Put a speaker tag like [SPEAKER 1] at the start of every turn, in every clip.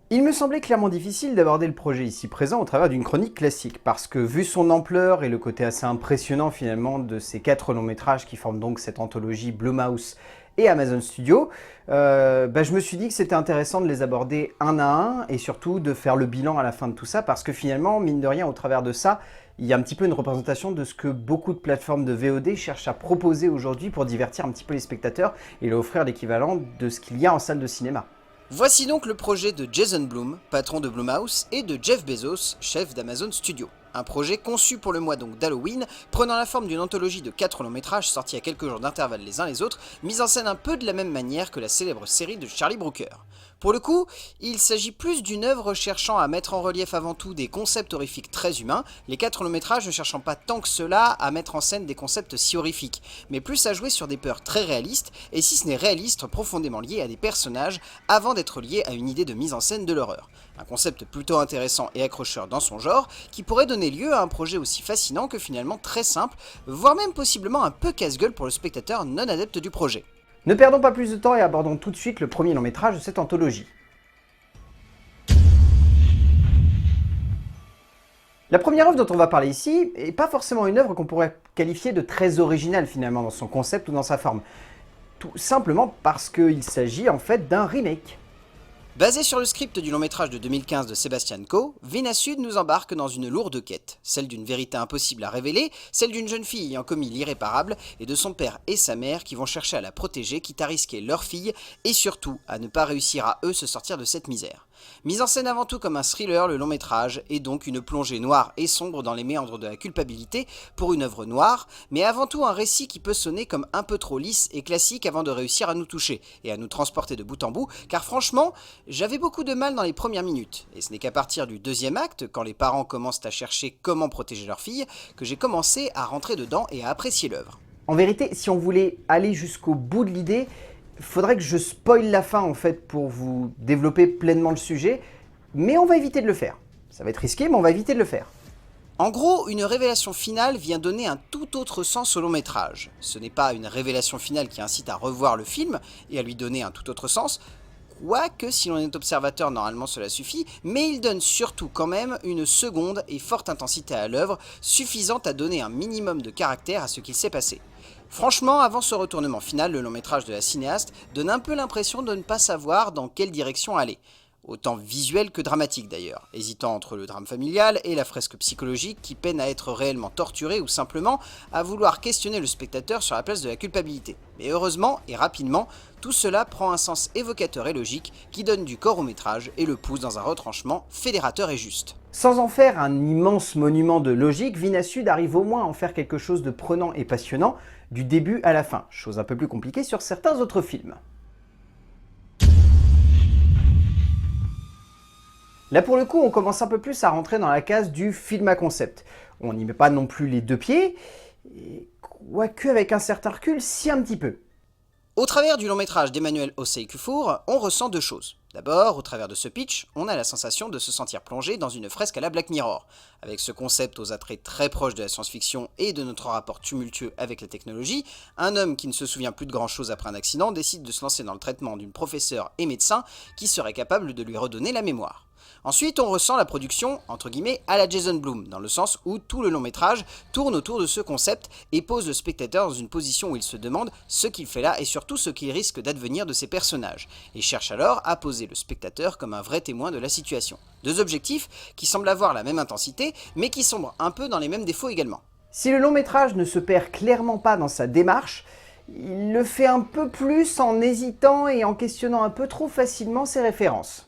[SPEAKER 1] Il me semblait clairement difficile d'aborder le projet ici présent au travers d'une chronique classique, parce que vu son ampleur et le côté assez impressionnant finalement de ces 4 longs métrages qui forment donc cette anthologie Blumhouse et Amazon Studios, je me suis dit que c'était intéressant de les aborder un à un et surtout de faire le bilan à la fin de tout ça, parce que finalement, mine de rien, au travers de ça, il y a un petit peu une représentation de ce que beaucoup de plateformes de VOD cherchent à proposer aujourd'hui pour divertir un petit peu les spectateurs et leur offrir l'équivalent de ce qu'il y a en salle de cinéma.
[SPEAKER 2] Voici donc le projet de Jason Blum, patron de Blumhouse, et de Jeff Bezos, chef d'Amazon Studios. Un projet conçu pour le mois donc d'Halloween, prenant la forme d'une anthologie de 4 longs métrages sortis à quelques jours d'intervalle les uns les autres, mise en scène un peu de la même manière que la célèbre série de Charlie Brooker. Pour le coup, il s'agit plus d'une œuvre cherchant à mettre en relief avant tout des concepts horrifiques très humains, les 4 longs métrages ne cherchant pas tant que cela à mettre en scène des concepts si horrifiques, mais plus à jouer sur des peurs très réalistes, et si ce n'est réaliste, profondément liés à des personnages, avant d'être liés à une idée de mise en scène de l'horreur. Un concept plutôt intéressant et accrocheur dans son genre, qui pourrait donner lieu à un projet aussi fascinant que finalement très simple, voire même possiblement un peu casse-gueule pour le spectateur non adepte du projet.
[SPEAKER 1] Ne perdons pas plus de temps et abordons tout de suite le premier long métrage de cette anthologie. La première œuvre dont on va parler ici n'est pas forcément une œuvre qu'on pourrait qualifier de très originale finalement dans son concept ou dans sa forme. Tout simplement parce qu'il s'agit en fait d'un remake.
[SPEAKER 2] Basé sur le script du long métrage de 2015 de Sebastian Coe, Vina Sud nous embarque dans une lourde quête, celle d'une vérité impossible à révéler, celle d'une jeune fille ayant commis l'irréparable, et de son père et sa mère qui vont chercher à la protéger, quitte à risquer leur fille, et surtout à ne pas réussir à eux se sortir de cette misère. Mise en scène avant tout comme un thriller, le long métrage est donc une plongée noire et sombre dans les méandres de la culpabilité pour une œuvre noire, mais avant tout un récit qui peut sonner comme un peu trop lisse et classique avant de réussir à nous toucher et à nous transporter de bout en bout, car franchement, j'avais beaucoup de mal dans les premières minutes, et ce n'est qu'à partir du deuxième acte, quand les parents commencent à chercher comment protéger leur fille, que j'ai commencé à rentrer dedans et à apprécier l'œuvre.
[SPEAKER 1] En vérité, si on voulait aller jusqu'au bout de l'idée, il faudrait que je spoil la fin en fait pour vous développer pleinement le sujet, mais on va éviter de le faire. Ça va être risqué, mais on va éviter de le faire.
[SPEAKER 2] En gros, une révélation finale vient donner un tout autre sens au long métrage. Ce n'est pas une révélation finale qui incite à revoir le film et à lui donner un tout autre sens, quoique si l'on est observateur normalement cela suffit, mais il donne surtout quand même une seconde et forte intensité à l'œuvre, suffisante à donner un minimum de caractère à ce qu'il s'est passé. Franchement, avant ce retournement final, le long métrage de la cinéaste donne un peu l'impression de ne pas savoir dans quelle direction aller. Autant visuel que dramatique d'ailleurs, hésitant entre le drame familial et la fresque psychologique qui peine à être réellement torturée ou simplement à vouloir questionner le spectateur sur la place de la culpabilité. Mais heureusement et rapidement, tout cela prend un sens évocateur et logique qui donne du corps au métrage et le pousse dans un retranchement fédérateur et juste.
[SPEAKER 1] Sans en faire un immense monument de logique, Vina Sud arrive au moins à en faire quelque chose de prenant et passionnant du début à la fin, chose un peu plus compliquée sur certains autres films. Là pour le coup, on commence un peu plus à rentrer dans la case du film à concept. On n'y met pas non plus les deux pieds, et quoique avec un certain recul, si un petit peu.
[SPEAKER 2] Au travers du long métrage d'Emmanuel Osei Kuffour, on ressent deux choses. D'abord, au travers de ce pitch, on a la sensation de se sentir plongé dans une fresque à la Black Mirror, avec ce concept aux attraits très proches de la science-fiction et de notre rapport tumultueux avec la technologie. Un homme qui ne se souvient plus de grand-chose après un accident décide de se lancer dans le traitement d'une professeure et médecin qui serait capable de lui redonner la mémoire. Ensuite, on ressent la production, entre guillemets, à la Jason Blum, dans le sens où tout le long métrage tourne autour de ce concept et pose le spectateur dans une position où il se demande ce qu'il fait là et surtout ce qu'il risque d'advenir de ses personnages, et cherche alors à poser le spectateur comme un vrai témoin de la situation. Deux objectifs qui semblent avoir la même intensité, mais qui sombrent un peu dans les mêmes défauts également.
[SPEAKER 1] Si le long métrage ne se perd clairement pas dans sa démarche, il le fait un peu plus en hésitant et en questionnant un peu trop facilement ses références.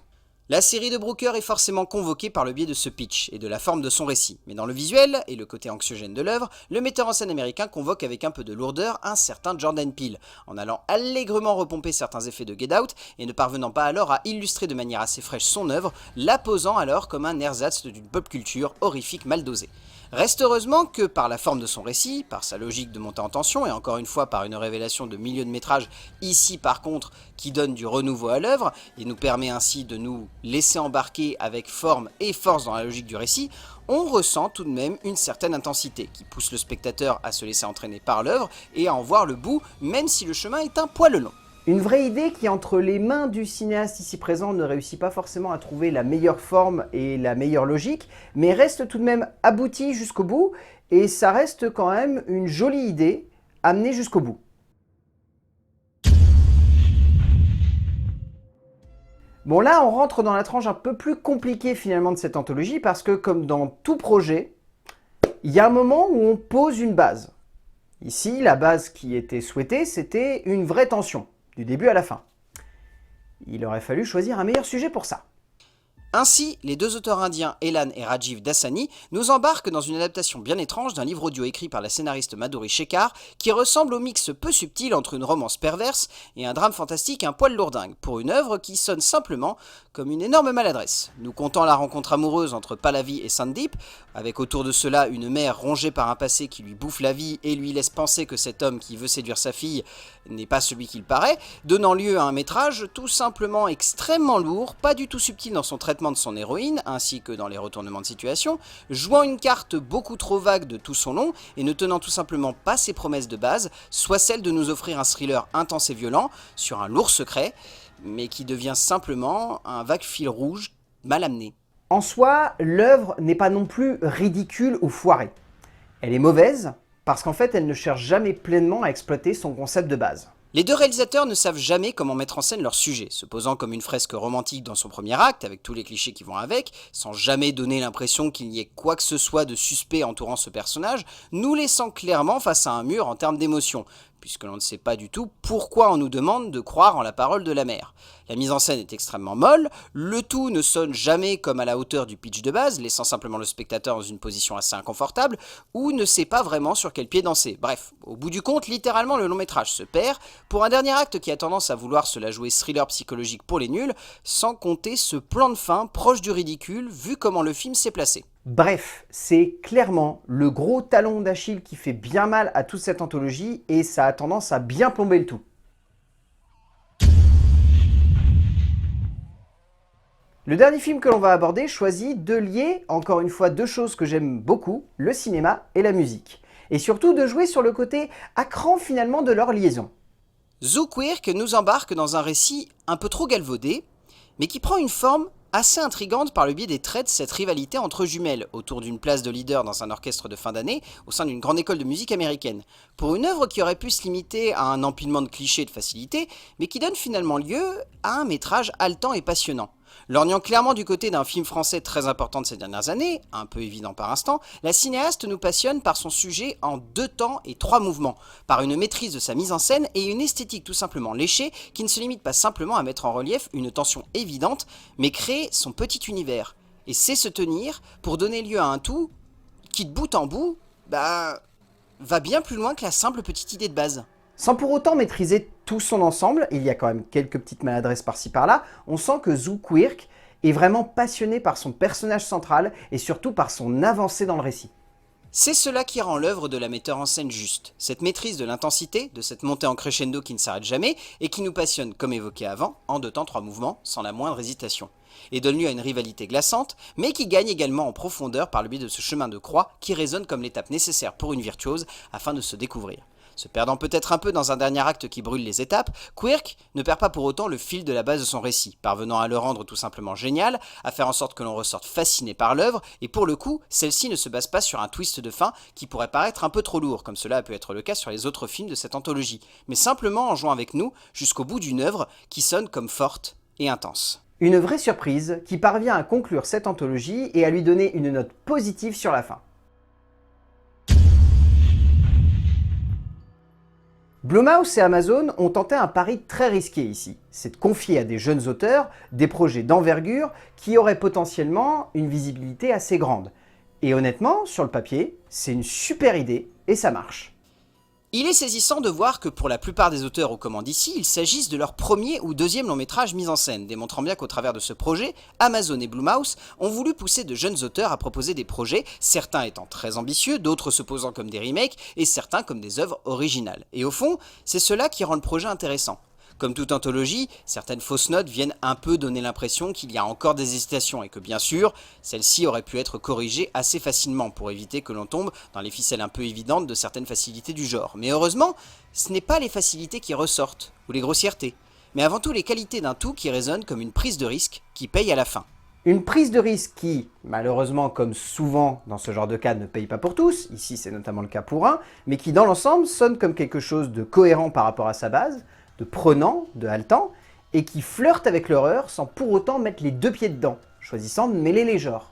[SPEAKER 2] La série de Brooker est forcément convoquée par le biais de ce pitch et de la forme de son récit, mais dans le visuel et le côté anxiogène de l'œuvre, le metteur en scène américain convoque avec un peu de lourdeur un certain Jordan Peele, en allant allègrement repomper certains effets de Get Out et ne parvenant pas alors à illustrer de manière assez fraîche son œuvre, la posant alors comme un ersatz d'une pop culture horrifique mal dosée. Reste heureusement que par la forme de son récit, par sa logique de montée en tension et encore une fois par une révélation de milieu de métrage ici par contre qui donne du renouveau à l'œuvre et nous permet ainsi de nous laisser embarquer avec forme et force dans la logique du récit, on ressent tout de même une certaine intensité qui pousse le spectateur à se laisser entraîner par l'œuvre et à en voir le bout même si le chemin est un poil long.
[SPEAKER 1] Une vraie idée qui, entre les mains du cinéaste ici présent, ne réussit pas forcément à trouver la meilleure forme et la meilleure logique, mais reste tout de même aboutie jusqu'au bout, et ça reste quand même une jolie idée amenée jusqu'au bout. Bon là, on rentre dans la tranche un peu plus compliquée finalement de cette anthologie, parce que comme dans tout projet, il y a un moment où on pose une base. Ici, la base qui était souhaitée, c'était une vraie tension, du début à la fin. Il aurait fallu choisir un meilleur sujet pour ça.
[SPEAKER 2] Ainsi, les deux auteurs indiens Elan et Rajiv Dasani nous embarquent dans une adaptation bien étrange d'un livre audio écrit par la scénariste Madhuri Shekhar qui ressemble au mix peu subtil entre une romance perverse et un drame fantastique un poil lourdingue, pour une œuvre qui sonne simplement comme une énorme maladresse. Nous comptons la rencontre amoureuse entre Pallavi et Sandeep, avec autour de cela une mère rongée par un passé qui lui bouffe la vie et lui laisse penser que cet homme qui veut séduire sa fille n'est pas celui qu'il paraît, donnant lieu à un métrage tout simplement extrêmement lourd, pas du tout subtil dans son traitement de son héroïne, ainsi que dans les retournements de situation, jouant une carte beaucoup trop vague de tout son long et ne tenant tout simplement pas ses promesses de base, soit celle de nous offrir un thriller intense et violent sur un lourd secret, mais qui devient simplement un vague fil rouge mal amené.
[SPEAKER 1] En soi, l'œuvre n'est pas non plus ridicule ou foirée. Elle est mauvaise parce qu'en fait, elle ne cherche jamais pleinement à exploiter son concept de base.
[SPEAKER 2] Les deux réalisateurs ne savent jamais comment mettre en scène leur sujet, se posant comme une fresque romantique dans son premier acte, avec tous les clichés qui vont avec, sans jamais donner l'impression qu'il y ait quoi que ce soit de suspect entourant ce personnage, nous laissant clairement face à un mur en termes d'émotion, puisque l'on ne sait pas du tout pourquoi on nous demande de croire en la parole de la mère. La mise en scène est extrêmement molle, le tout ne sonne jamais comme à la hauteur du pitch de base, laissant simplement le spectateur dans une position assez inconfortable, ou ne sait pas vraiment sur quel pied danser. Bref, au bout du compte, littéralement le long métrage se perd, pour un dernier acte qui a tendance à vouloir se la jouer thriller psychologique pour les nuls, sans compter ce plan de fin proche du ridicule, vu comment le film s'est placé.
[SPEAKER 1] Bref, c'est clairement le gros talon d'Achille qui fait bien mal à toute cette anthologie et ça a tendance à bien plomber le tout. Le dernier film que l'on va aborder choisit de lier, encore une fois, deux choses que j'aime beaucoup, le cinéma et la musique. Et surtout de jouer sur le côté à cran finalement de leur liaison.
[SPEAKER 2] Zooquirk nous embarque dans un récit un peu trop galvaudé, mais qui prend une forme assez intrigante par le biais des traits de cette rivalité entre jumelles, autour d'une place de leader dans un orchestre de fin d'année au sein d'une grande école de musique américaine. Pour une œuvre qui aurait pu se limiter à un empilement de clichés et de facilité, mais qui donne finalement lieu à un métrage haletant et passionnant. Lorgnant clairement du côté d'un film français très important de ces dernières années, un peu évident par instant, la cinéaste nous passionne par son sujet en 2 temps et 3 mouvements, par une maîtrise de sa mise en scène et une esthétique tout simplement léchée qui ne se limite pas simplement à mettre en relief une tension évidente, mais crée son petit univers, et sait se tenir pour donner lieu à un tout qui de bout en bout, va bien plus loin que la simple petite idée de base.
[SPEAKER 1] Sans pour autant maîtriser tout son ensemble, il y a quand même quelques petites maladresses par-ci par-là, on sent que Zooquirk est vraiment passionné par son personnage central et surtout par son avancée dans le récit.
[SPEAKER 2] C'est cela qui rend l'œuvre de la metteur en scène juste, cette maîtrise de l'intensité, de cette montée en crescendo qui ne s'arrête jamais et qui nous passionne, comme évoqué avant, en 2 temps 3 mouvements, sans la moindre hésitation, et donne lieu à une rivalité glaçante, mais qui gagne également en profondeur par le biais de ce chemin de croix qui résonne comme l'étape nécessaire pour une virtuose afin de se découvrir. Se perdant peut-être un peu dans un dernier acte qui brûle les étapes, Quirk ne perd pas pour autant le fil de la base de son récit, parvenant à le rendre tout simplement génial, à faire en sorte que l'on ressorte fasciné par l'œuvre, et pour le coup, celle-ci ne se base pas sur un twist de fin qui pourrait paraître un peu trop lourd, comme cela a pu être le cas sur les autres films de cette anthologie, mais simplement en jouant avec nous jusqu'au bout d'une œuvre qui sonne comme forte et intense.
[SPEAKER 1] Une vraie surprise qui parvient à conclure cette anthologie et à lui donner une note positive sur la fin. Blumhouse et Amazon ont tenté un pari très risqué ici, c'est de confier à des jeunes auteurs des projets d'envergure qui auraient potentiellement une visibilité assez grande. Et honnêtement, sur le papier, c'est une super idée et ça marche.
[SPEAKER 2] Il est saisissant de voir que pour la plupart des auteurs aux commandes ici, il s'agisse de leur premier ou deuxième long métrage mis en scène, démontrant bien qu'au travers de ce projet, Amazon et Blumhouse ont voulu pousser de jeunes auteurs à proposer des projets, certains étant très ambitieux, d'autres se posant comme des remakes, et certains comme des œuvres originales. Et au fond, c'est cela qui rend le projet intéressant. Comme toute anthologie, certaines fausses notes viennent un peu donner l'impression qu'il y a encore des hésitations et que bien sûr, celles-ci auraient pu être corrigées assez facilement pour éviter que l'on tombe dans les ficelles un peu évidentes de certaines facilités du genre. Mais heureusement, ce n'est pas les facilités qui ressortent, ou les grossièretés, mais avant tout les qualités d'un tout qui résonne comme une prise de risque qui paye à la fin.
[SPEAKER 1] Une prise de risque qui, malheureusement, comme souvent dans ce genre de cas, ne paye pas pour tous, ici c'est notamment le cas pour un, mais qui dans l'ensemble sonne comme quelque chose de cohérent par rapport à sa base, de prenant, de haletant, et qui flirte avec l'horreur sans pour autant mettre les deux pieds dedans, choisissant de mêler les genres.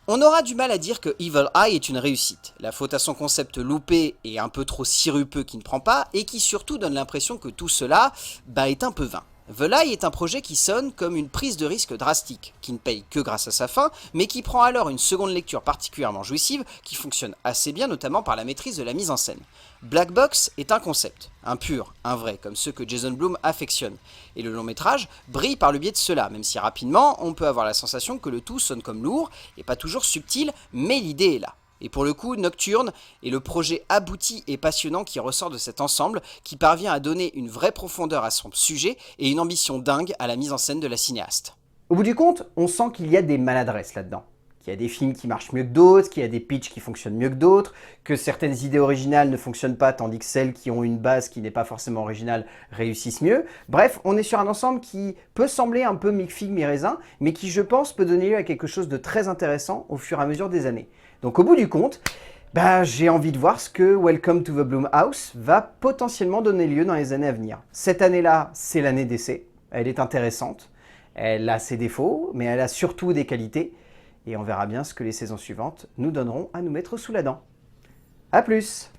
[SPEAKER 2] On aura du mal à dire que Evil Eye est une réussite. La faute à son concept loupé et un peu trop sirupeux qui ne prend pas, et qui surtout donne l'impression que tout cela est un peu vain. The Lie est un projet qui sonne comme une prise de risque drastique, qui ne paye que grâce à sa fin, mais qui prend alors une seconde lecture particulièrement jouissive, qui fonctionne assez bien notamment par la maîtrise de la mise en scène. Black Box est un concept, un pur, un vrai, comme ceux que Jason Blum affectionne, et le long métrage brille par le biais de cela, même si rapidement on peut avoir la sensation que le tout sonne comme lourd, et pas toujours subtil, mais l'idée est là. Et pour le coup, Nocturne est le projet abouti et passionnant qui ressort de cet ensemble, qui parvient à donner une vraie profondeur à son sujet et une ambition dingue à la mise en scène de la cinéaste.
[SPEAKER 1] Au bout du compte, on sent qu'il y a des maladresses là-dedans. Qu'il y a des films qui marchent mieux que d'autres, qu'il y a des pitchs qui fonctionnent mieux que d'autres, que certaines idées originales ne fonctionnent pas tandis que celles qui ont une base qui n'est pas forcément originale réussissent mieux. Bref, on est sur un ensemble qui peut sembler un peu mi-figue, mi-raisin, mais qui, je pense, peut donner lieu à quelque chose de très intéressant au fur et à mesure des années. Donc au bout du compte, j'ai envie de voir ce que Welcome to the Blumhouse va potentiellement donner lieu dans les années à venir. Cette année-là, c'est l'année d'essai. Elle est intéressante. Elle a ses défauts, mais elle a surtout des qualités. Et on verra bien ce que les saisons suivantes nous donneront à nous mettre sous la dent. A plus!